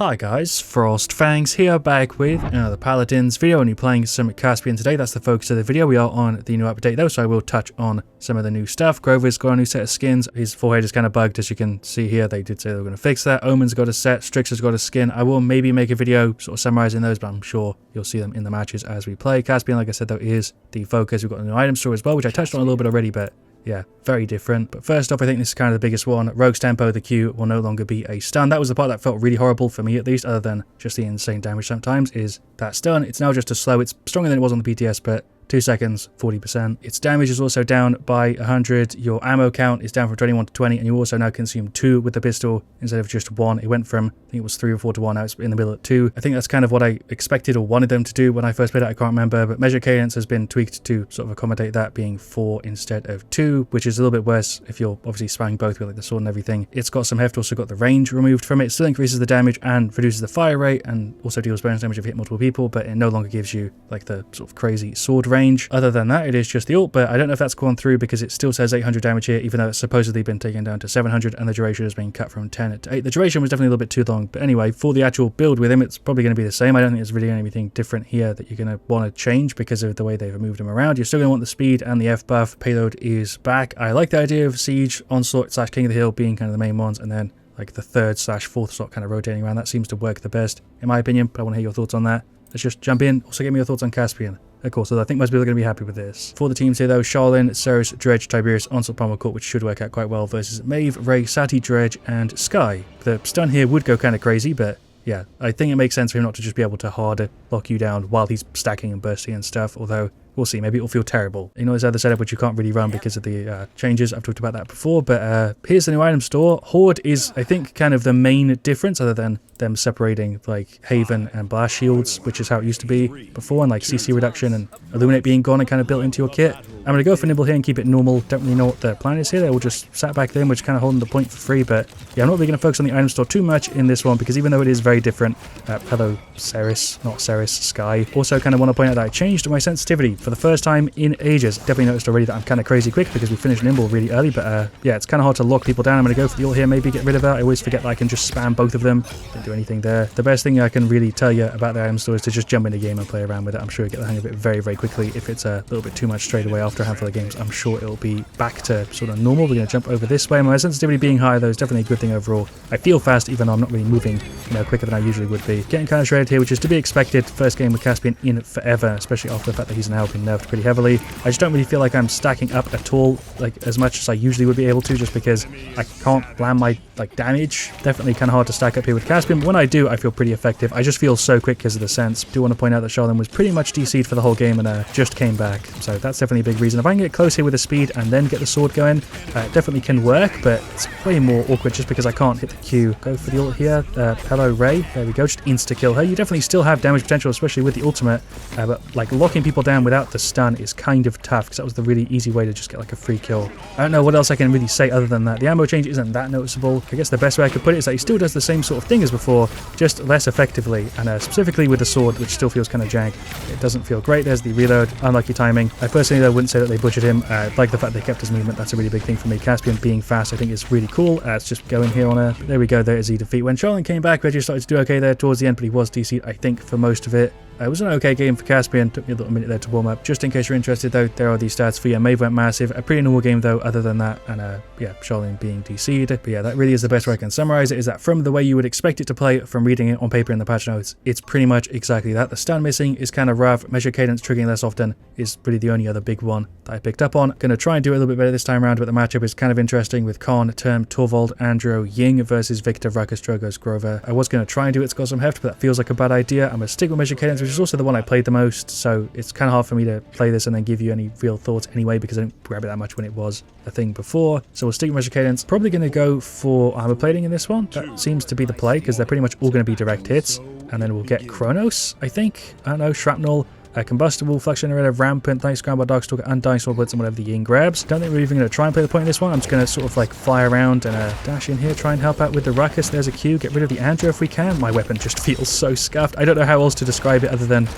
Hi guys, FrostFangs here, back with another Paladins video, and you're playing some Caspian today. That's the focus of the video. We are on the new update though, so I will touch on some of the new stuff. Grover's got a new set of skins. His forehead is kind of bugged, as you can see here. They did say they were going to fix that. Omen's got a set. Strix's got a skin. I will maybe make a video sort of summarizing those, but I'm sure you'll see them in the matches as we play. Caspian, like I said though, is the focus. We've got a new item store as well, which I touched on a little bit already, but yeah, very different. But first off, I think this is kind of the biggest one. Rogue's Tempo, the Q, will no longer be a stun. That was the part that felt really horrible for me, at least, other than just the insane damage sometimes, is that stun. It's now just a slow. It's stronger than it was on the PTS, but 2 seconds, 40%. Its damage is also down by 100. Your ammo count is down from 21 to 20, and you also now consume 2 with the pistol instead of just 1. It went from, I think it was 3 or 4 to 1, now it's in the middle at 2. I think that's kind of what I expected or wanted them to do when I first played it. I can't remember, but Measured Cadence has been tweaked to sort of accommodate that being 4 instead of 2, which is a little bit worse if you're obviously spamming both with like the sword and everything. It's got some heft, also got the range removed from it. It still increases the damage and reduces the fire rate, and also deals bonus damage if you hit multiple people, but it no longer gives you like the sort of crazy sword range. Other than that, it is just the ult, but I don't know if that's gone through because it still says 800 damage here, even though it's supposedly been taken down to 700, and the duration has been cut from 10 to 8. The duration was definitely a little bit too long, but anyway, for the actual build with him, it's probably going to be the same. I don't think there's really anything different here that you're going to want to change because of the way they've moved him around. You're still going to want the speed and the F buff. Payload is back. I like the idea of Siege, Onslaught / King of the Hill being kind of the main ones, and then like the 3rd / 4th slot kind of rotating around. That seems to work the best, in my opinion, but I want to hear your thoughts on that. Let's just jump in. Also, give me your thoughts on Caspian. Of course, so I think most people are going to be happy with this. For the teams here though, Charlin, Ceres, Dredge, Tiberius, Onslaught, Pommel Court, which should work out quite well, versus Maeve, Ray, Sati, Dredge, and Sky. The stun here would go kind of crazy, but yeah, I think it makes sense for him not to just be able to hard lock you down while he's stacking and bursting and stuff, although we'll see, maybe it'll feel terrible. You know, there's other setup which you can't really run because of the changes. I've talked about that before, but here's the new item store. Hoard is, I think, kind of the main difference, other than them separating like Haven and Blast Shields, which is how it used to be before, and like CC reduction and Illuminate being gone and kind of built into your kit. I'm going to go for Nimble here and keep it normal. Don't really know what the plan is here. They will just sat back there, which is kind of holding the point for free, but yeah, I'm not really going to focus on the item store too much in this one, because even though it is very different, hello Ceres, not Ceres, Sky. Also kind of want to point out that I changed my sensitivity for the first time in ages. Definitely noticed already that I'm kind of crazy quick because we finished Nimble really early, but yeah, it's kind of hard to lock people down. I'm going to go for the ult here, maybe get rid of that. I always forget that I can just spam both of them. Didn't do anything there. The best thing I can really tell you about the item store is to just jump in the game and play around with it. I'm sure you get the hang of it very, very quickly. If it's a little bit too much straight away after a handful of games, I'm sure it'll be back to sort of normal. We're going to jump over this way. My sensitivity being high though is definitely a good thing overall. I feel fast even though I'm not really moving, you know, quicker than I usually would be. Getting kind of shredded here, which is to be expected. First game with Caspian in forever, especially after the fact that he's now been nerfed pretty heavily. I just don't really feel like I'm stacking up at all, like as much as I usually would be able to, just because I can't land my like damage. Definitely kind of hard to stack up here with Caspian, but when I do, I feel pretty effective. I just feel so quick because of the sense. Do want to point out that Charlin was pretty much DC'd for the whole game and just came back, so that's definitely a big reason. If I can get close here with the speed and then get the sword going, it definitely can work, but it's way more awkward just because I can't hit the Q. Go for the ult here. Hello Ray, there we go, just insta kill her. You definitely still have damage potential, especially with the ultimate, but like locking people down without the stun is kind of tough, because that was the really easy way to just get like a free kill. I don't know what else I can really say other than that. The ammo change isn't that noticeable. I guess the best way I could put it is that he still does the same sort of thing as before, just less effectively, and specifically with the sword, which still feels kind of jank. It doesn't feel great. There's the reload, unlucky timing. I personally though wouldn't say that they butchered him. I like the fact they kept his movement. That's a really big thing for me. Caspian being fast I think is really cool. Let's just go in here on a, there we go, there is the defeat. When Charlin came back, Reggie started to do okay there towards the end, but he was DC'd I think for most of it. It was an okay game for Caspian. Took me a little minute there to warm up. Just in case you're interested though, there are these stats for you. Maeve went massive. A pretty normal game though other than that, and yeah, Charlin being DC'd. But yeah, that really is the best way I can summarize it, is that from the way you would expect it to play, from reading it on paper in the patch notes, it's pretty much exactly that. The stun missing is kind of rough. Measured Cadence triggering less often is really the only other big one that I picked up on. Gonna try and do it a little bit better this time around, but the matchup is kind of interesting with Khan, Term, Torvald, Andro, Ying versus Victor, Ruckus, Drogos, Grover. I was gonna try and do It's Got Some Heft, but that feels like a bad idea. I'm gonna stick with Measured Cadence, which is also the one I played the most, so it's kind of hard for me to play this and then give you any real thoughts anyway, because I didn't grab it that much when it was a thing before. So we'll stick with Measured Cadence. Probably going to go for armor plating in this one. That seems to be the play, because they're pretty much all going to be direct hits, and then we'll get Kronos, I think. I don't know, Shrapnel, Combustible, Flux Generator, Rampant, Thanks Scramble, Darkstalker, Undying Sword Blitz, and whatever the Ying grabs. Don't think we're even going to try and play the point in this one. I'm just going to sort of like fly around and dash in here, try and help out with the Ruckus. There's a Q. Get rid of the Andrew if we can. My weapon just feels so scuffed. I don't know how else to describe it other than,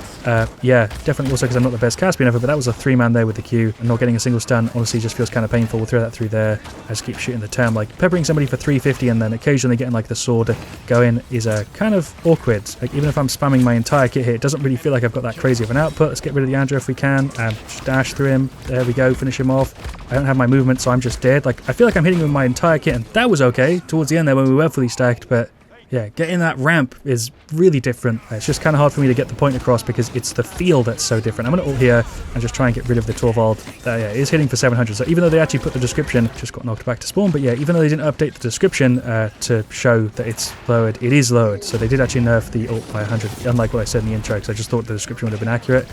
yeah, definitely also because I'm not the best Caspian ever, but that was a 3-man there with the Q, and not getting a single stun honestly just feels kind of painful. We'll throw that through there. I just keep shooting the term, like peppering somebody for 350 and then occasionally getting like the sword going is kind of awkward. Like even if I'm spamming my entire kit here, it doesn't really feel like I've got that crazy of an output. Let's get rid of the Andrew if we can, and just dash through him. There we go, finish him off. I don't have my movement, so I'm just dead. Like I feel like I'm hitting with my entire kit, and that was okay towards the end there when we were fully stacked, but yeah, getting that ramp is really different. It's just kind of hard for me to get the point across because it's the feel that's so different. I'm going to ult here and just try and get rid of the Torvald. Yeah, it is hitting for 700. So even though they actually put the description, just got knocked back to spawn. But yeah, even though they didn't update the description to show that it's lowered, it is lowered. So they did actually nerf the ult by 100, unlike what I said in the intro, because I just thought the description would have been accurate.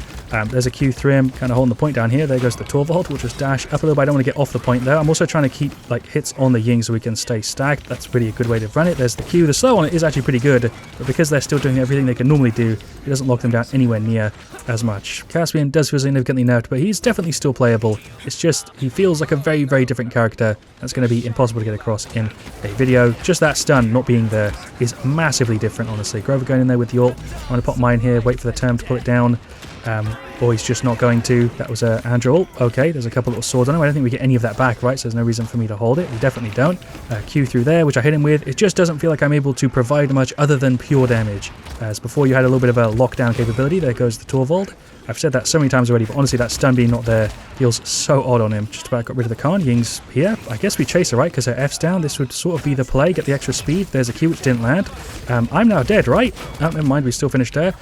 There's a Q through him, kind of holding the point down here. There goes the Torvald. We'll just dash up a little bit. I don't want to get off the point there. I'm also trying to keep like hits on the Ying so we can stay stacked. That's really a good way to run it. There's the Q. The slow on it is actually pretty good, but because they're still doing everything they can normally do, it doesn't lock them down anywhere near as much. Caspian does feel significantly nerfed, but he's definitely still playable. It's just, he feels like a very, very different character. That's going to be impossible to get across in a video. Just that stun not being there is massively different, honestly. Grover going in there with the ult. I'm going to pop mine here, wait for the term to pull it down. Or he's just not going to. That was a Andrew ult. Okay, there's a couple little swords on him. I don't think we get any of that back, right? So there's no reason for me to hold it. We definitely don't. Q through there, which I hit him with. It just doesn't feel like I'm able to provide much other than pure damage. As before you had a little bit of a lockdown capability. There goes the Torvald. I've said that so many times already, but honestly that stun being not there feels so odd on him. Just about got rid of the Khan. Ying's here. I guess we chase her, right? Because her F's down. This would sort of be the play. Get the extra speed. There's a Q which didn't land. I'm now dead, right? Oh, never mind. We still finished there.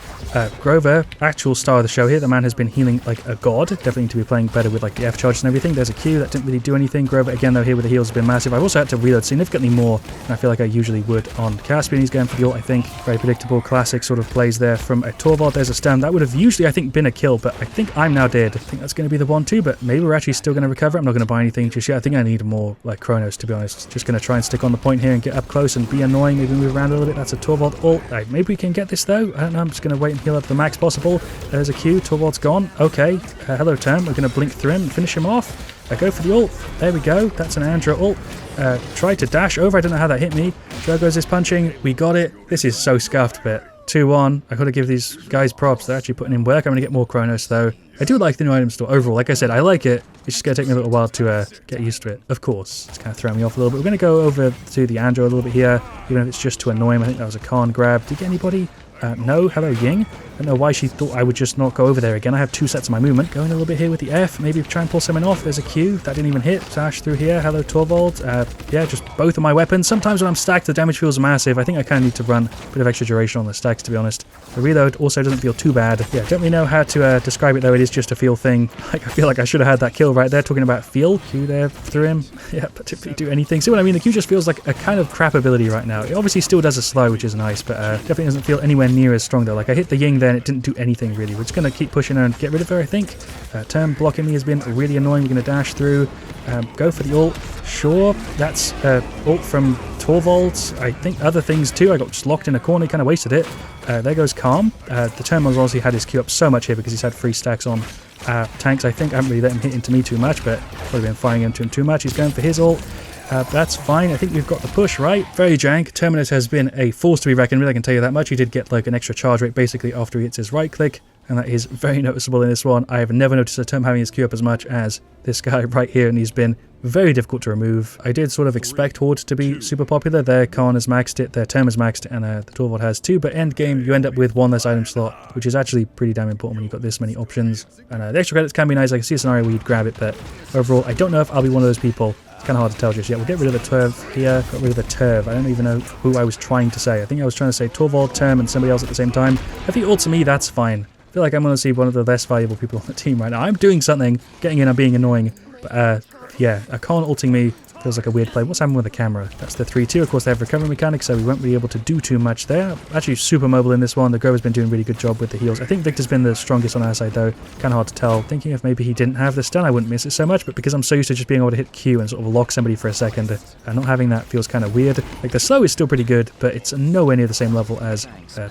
Grover, actual star of the show here. The man has been healing like a god. Definitely need to be playing better with like the F charges and everything. There's a Q that didn't really do anything. Grover again though here with the heals has been massive. I've also had to reload significantly more than I feel like I usually would on Caspian. He's going for the ult, I think. Very predictable, classic sort of plays there from a Torvald. There's a stun. That would have usually, I think, been a kill, but I think I'm now dead. I think that's going to be the 1-2, but maybe we're actually still going to recover. I'm not going to buy anything just yet. I think I need more like Chronos, to be honest. Just going to try and stick on the point here and get up close and be annoying. Maybe move around a little bit. That's a Torvald ult. Maybe we can get this though. I don't know. I'm just going to wait and heal up the max possible. There's a Q. Torvald's gone. Okay. Hello, Term. We're going to blink through him and finish him off. Go for the ult. There we go. That's an Andrew ult. Tried to dash over. I don't know how that hit me. Drogo's is punching. We got it. This is so scuffed, but 2-1. I gotta give these guys props. They're actually putting in work. I'm gonna get more Chronos though. I do like the new item store overall. Like I said, I like it. It's just gonna take me a little while to get used to it. Of course, it's kind of throwing me off a little bit. We're gonna go over to the Andrew a little bit here, even if it's just to annoy him. I think that was a Khan grab. Did you get anybody? No. Hello, Ying. I don't know why she thought I would just not go over there again. I have 2 sets of my movement. Going a little bit here with the F. Maybe try and pull someone off. There's a Q. That didn't even hit. Dash through here. Hello, Torvald. Yeah, just both of my weapons. Sometimes when I'm stacked, the damage feels massive. I think I kind of need to run a bit of extra duration on the stacks, to be honest. The reload also doesn't feel too bad. Yeah, don't really know how to describe it, though. It is just a feel thing. Like, I feel like I should have had that kill right there. Talking about feel. Q there through him. Yeah, but didn't really do anything. See what I mean? The Q just feels like a kind of crap ability right now. It obviously still does a slow, which is nice, but definitely doesn't feel anywhere near as strong, though. Like, I hit the Ying there and it didn't do anything really. We're just going to keep pushing her and get rid of her, I think. Term blocking me has been really annoying. We're going to dash through. Go for the ult. Sure, that's ult from Torvald. I think other things too. I got just locked in a corner, kind of wasted it. There goes Calm. The Term has obviously had his Q up so much here because he's had 3 stacks on tanks, I think. I haven't really let him hit into me too much, but probably been firing into him too much. He's going for his ult. That's fine. I think we've got the push, right? Very jank. Terminus has been a force to be reckoned with, I can tell you that much. He did get like an extra charge rate basically after he hits his right click, and that is very noticeable in this one. I have never noticed a Term having his Q up as much as this guy right here, and he's been very difficult to remove. I did sort of expect Hoard to be super popular. Their Khan has maxed it, their Term has maxed it, and the Torvald has too, but end game you end up with 1 less item slot, which is actually pretty damn important when you've got this many options. And the extra credits can be nice. I can see a scenario where you'd grab it, but overall I don't know if I'll be one of those people. It's kind of hard to tell just yet. We'll get rid of the Turv here. Got rid of the Turv. I don't even know who I was trying to say. I think I was trying to say Torvald, Term, and somebody else at the same time. If he ults me, that's fine. I feel like I'm going to see one of the less valuable people on the team right now. I'm doing something, getting in and being annoying. But yeah, a Khan ulting me Feels like a weird play. What's happening with the camera? That's the 3-2. Of course, they have recovery mechanics, so we won't be able to do too much there. Actually, super mobile in this one. The Grover's been doing a really good job with the heals. I think Victor's been the strongest on our side, though. Kind of hard to tell. Thinking if maybe he didn't have the stun, I wouldn't miss it so much, but because I'm so used to just being able to hit Q and sort of lock somebody for a second, not having that feels kind of weird. Like, the slow is still pretty good, but it's nowhere near the same level as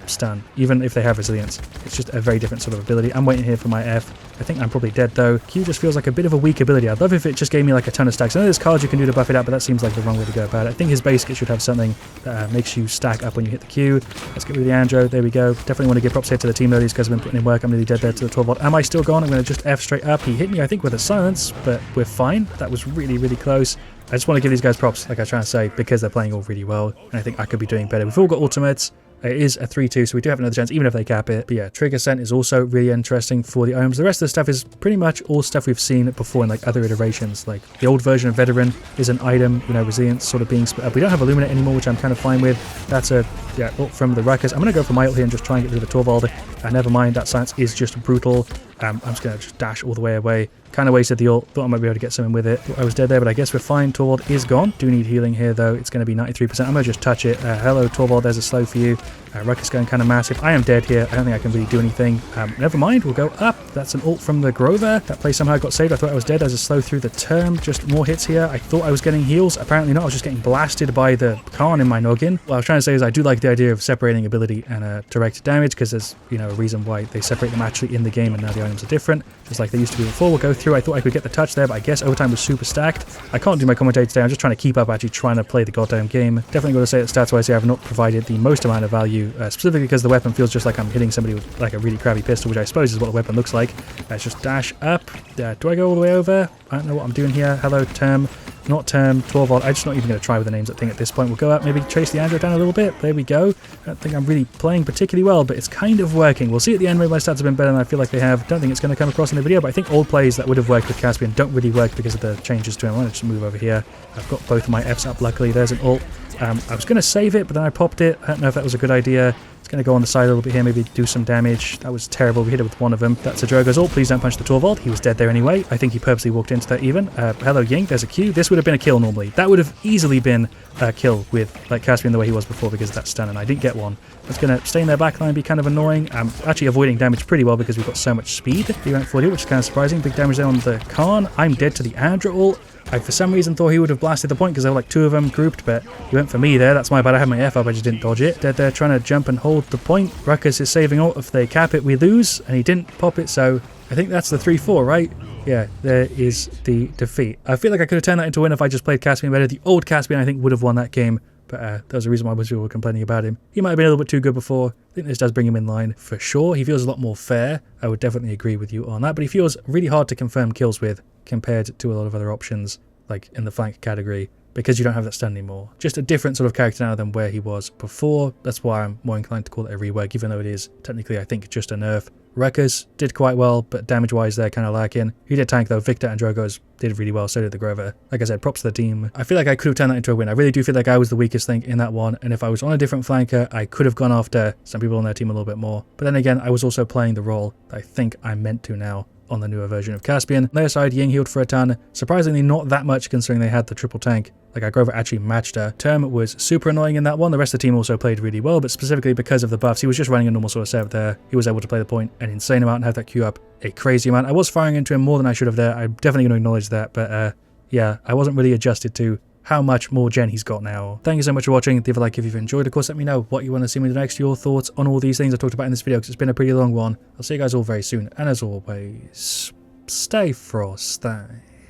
stun, even if they have resilience. It's just a very different sort of ability. I'm waiting here for my F. I think I'm probably dead, though. Q just feels like a bit of a weak ability. I'd love if it just gave me like a ton of stacks. I know there's cards you can do to buff it out, but that seems like the wrong way to go about it. I think his base kit should have something that makes you stack up when you hit the Q. Let's get rid of the Andro. There we go. Definitely want to give props here to the team, though. These guys have been putting in work. I'm nearly dead there to the 12 volt. Am I still gone? I'm going to just F straight up. He hit me, I think, with a silence, but we're fine. That was really, really close. I just want to give these guys props, like I was trying to say, because they're playing all really well, and I think I could be doing better. We've all got ultimates. It is a 3-2, so we do have another chance, even if they cap it. But yeah, Trigger Scent is also really interesting for the items. The rest of the stuff is pretty much all stuff we've seen before in like other iterations. Like the old version of Veteran is an item, you know, Resilience sort of being split up. We don't have Illuminate anymore, which I'm kind of fine with. That's a, yeah, ult from the Ruckus. I'm going to go for my ult here and just try and get rid of the Torvald. Never mind, that silence is just brutal. I'm just going to just dash all the way away. Kind of wasted the ult. Thought I might be able to get something with it. Thought I was dead there, but I guess we're fine. Torvald is gone. Do need healing here, though. It's going to be 93%. I'm going to just touch it. Hello, Torvald. There's a slow for you. Ruckus going kind of massive. I am dead here. I don't think I can really do anything. Never mind. We'll go up. That's an ult from the Grover. That play somehow got saved. I thought I was dead. There's a slow through the term. Just more hits here. I thought I was getting heals. Apparently not. I was just getting blasted by the Khan in my noggin. What I was trying to say is I do like the idea of separating ability and direct damage, because there's, you know, a reason why they separate them actually in the game, and now the items are different, just like they used to be before. We'll go through. I thought I could get the touch there, but I guess overtime was super stacked. I can't do my commentary today. I'm just trying to keep up, actually trying to play the goddamn game. Definitely got to say that stats-wise, I have not provided the most amount of value, specifically because the weapon feels just like I'm hitting somebody with like a really crappy pistol, which I suppose is what the weapon looks like. Let's just dash up. Do I go all the way over? I don't know what I'm doing here. Hello, Term. Not Term, Torvald. I'm just not even going to try with the names that thing at this point. We'll go up, maybe chase the Andro down a little bit. There we go. I don't think I'm really playing particularly well, but it's kind of working. We'll see at the end where my stats have been better than I feel like they have. Don't think it's going to come across in the video, but I think old plays that would have worked with Caspian don't really work because of the changes to him. I'm going to just move over here. I've got both of my Fs up, luckily. There's an ult. I was going to save it, but then I popped it. I don't know if that was a good idea. It's going to go on the side a little bit here, maybe do some damage. That was terrible. We hit it with one of them. That's a Drogo's ult. Please don't punch the Torvald. He was dead there anyway. I think he purposely walked into that even. Hello, Ying. There's a Q. This would have been a kill normally. That would have easily been a kill with like Caspian the way he was before because of that stun, and I didn't get one. It's going to stay in their backline and be kind of annoying. I'm actually avoiding damage pretty well because we've got so much speed. He went for it, which is kind of surprising. Big damage there on the Khan. I'm dead to the Andro ult. I, for some reason, thought he would have blasted the point because there were like two of them grouped, but he went for me there. That's my bad. I had my F up. I just didn't dodge it. Dead there trying to jump and hold the point. Ruckus is saving ult. If they cap it, we lose, and he didn't pop it, so I think that's the 3-4, right? Yeah, there is the defeat. I feel like I could have turned that into a win if I just played Caspian better. The old Caspian, I think, would have won that game, but that was the reason why most people were complaining about him. He might have been a little bit too good before. I think this does bring him in line for sure. He feels a lot more fair. I would definitely agree with you on that, but he feels really hard to confirm kills with compared to a lot of other options, like in the flank category, because you don't have that stun anymore. Just a different sort of character now than where he was before. That's why I'm more inclined to call it a rework, even though it is technically, I think, just a nerf. Ruckus did quite well, but damage-wise, they're kind of lacking. He did tank, though. Victor and Drogo's did really well, so did the Grover. Like I said, props to the team. I feel like I could have turned that into a win. I really do feel like I was the weakest thing in that one, and if I was on a different flanker, I could have gone after some people on their team a little bit more. But then again, I was also playing the role that I think I'm meant to now on the newer version of Caspian. On their side, Ying healed for a ton. Surprisingly, not that much considering they had the triple tank. Like, our Grover actually matched her. Term was super annoying in that one. The rest of the team also played really well, but specifically because of the buffs, he was just running a normal sort of setup there. He was able to play the point an insane amount and have that Q up a crazy amount. I was firing into him more than I should have there. I'm definitely going to acknowledge that, but yeah, I wasn't really adjusted to how much more gen he's got now. Thank you so much for watching. Leave a like if you've enjoyed. Of course, let me know what you want to see me do next, your thoughts on all these things I talked about in this video, because it's been a pretty long one. I'll see you guys all very soon, and as always, stay frosty.